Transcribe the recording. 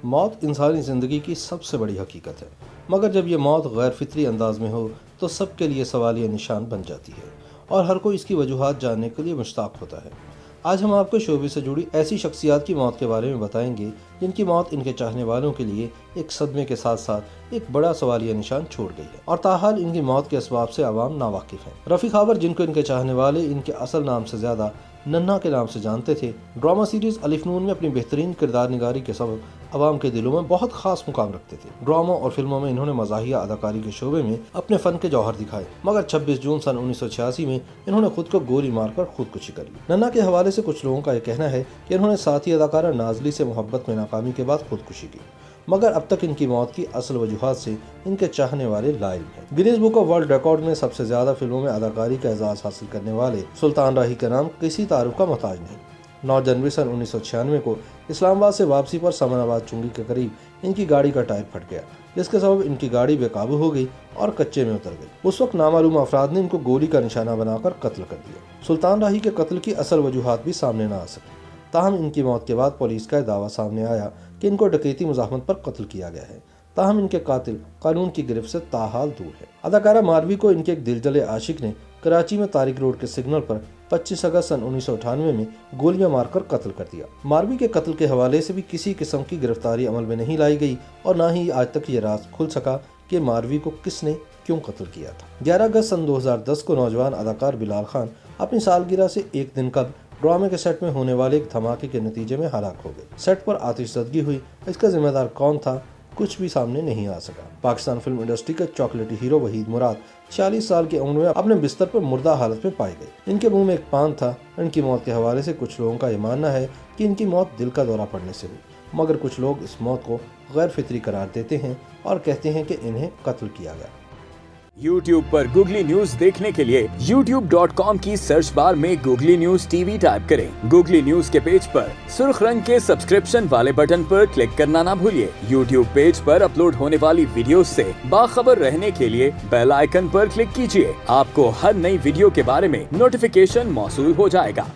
मौत इंसानी ज़िंदगी की सबसे बड़ी हकीकत है, मगर जब ये मौत गैर फितरी अंदाज में हो तो सबके लिए सवालिया निशान बन जाती है और हर कोई इसकी वजूहात जानने के लिए मुश्ताक होता है। आज हम आपको शोबे से जुड़ी ऐसी शख्सियात की मौत के बारे में बताएंगे जिनकी मौत इनके चाहने वालों के लिए एक सदमे के साथ साथ एक बड़ा सवालिया निशान छोड़ गई है और ताहाल इनकी मौत के असबाब से आवाम नावाकिफ हैं। रफ़ी खाबर, जिनको इनके चाहने वाले इनके असल नाम से ज़्यादा नन्हा के नाम से जानते थे, ड्रामा सीरीज़ अलिफ नून में अपनी बेहतरीन किरदार निगारी के सबब आवाम के दिलों में बहुत खास मुकाम रखते थे। ड्रामा और फिल्मों में इन्होंने मज़ाहिया अदाकारी के शोबे में अपने फ़न के जौहर दिखाए, मगर 26 जून सन 1986 में इन्होंने खुद को गोली मारकर खुदकुशी कर ली। नन्हा के हवाले से कुछ लोगों का यह कहना है कि इन्होंने साथी अदाकारा नाज़ली से मोहब्बत में नाकामी के बाद खुदकुशी की, मगर अब तक इनकी मौत की असल वजूहात से इनके चाहने वाले लाइल हैं। Guinness book of world record में सबसे ज़्यादा फिल्मों में अदाकारी का एजाज़ हासिल करने वाले सुल्तान राही का नाम किसी तारुफ का मोहताज नहीं। 9 जनवरी सन 1996 को इस्लामाबाद से वापसी पर समनाबाद चुंगी के करीब इनकी गाड़ी का टायर फट गया, जिसके सबब इनकी गाड़ी बेकाबू हो गई और कच्चे में उतर गई। उस वक्त नामालूम अफराद ने इनको गोली का निशाना बनाकर कत्ल कर दिया। सुल्तान राही के कत्ल की असल वजूहात भी सामने न आ सकी, ताहम इनकी मौत के बाद पुलिस का दावा सामने आया कि इनको डकैती मुज़ाहमत पर कत्ल किया गया है। ताहम इनके कातिल कानून की गिरफ्त से ताहाल दूर है। अदाकारा मारवी को इनके एक दिलजले आशिक ने कराची में तारिक रोड के सिग्नल पर 25 अगस्त सन 1998 में गोलियां मारकर कत्ल कर दिया। मारवी के कत्ल के हवाले से भी किसी किस्म की गिरफ्तारी अमल में नहीं लाई गई और न ही आज तक ये राज खुल सका कि मारवी को किसने क्यों कत्ल किया था। 11 अगस्त सन 2010 को नौजवान अदाकार बिलाल खान अपनी सालगिरह से एक दिन कबल ड्रामे के सेट में होने वाले एक धमाके के नतीजे में हलाक हो गए। सेट पर आतिशज़दगी हुई, इसका जिम्मेदार कौन था कुछ भी सामने नहीं आ सका। पाकिस्तान फिल्म इंडस्ट्री के चॉकलेटी हीरो वहीद मुराद 40 साल की उम्र में अपने बिस्तर पर मुर्दा हालत में पाए गए। इनके मुंह में एक पान था। इनकी मौत के हवाले से कुछ लोगों का यह मानना है कि इनकी मौत दिल का दौरा पड़ने से हुई, मगर कुछ लोग इस मौत को गैर फितरी करार देते हैं और कहते हैं कि इन्हें कत्ल किया गया। YouTube पर गूगली न्यूज देखने के लिए youtube.com की सर्च बार में गूगली न्यूज टीवी टाइप करें। गूगली न्यूज के पेज पर सुर्ख रंग के सब्सक्रिप्शन वाले बटन पर क्लिक करना ना भूलिए। YouTube पेज पर अपलोड होने वाली वीडियोस से बाखबर रहने के लिए बेल आइकन पर क्लिक कीजिए। आपको हर नई वीडियो के बारे में नोटिफिकेशन मौसूल हो जाएगा।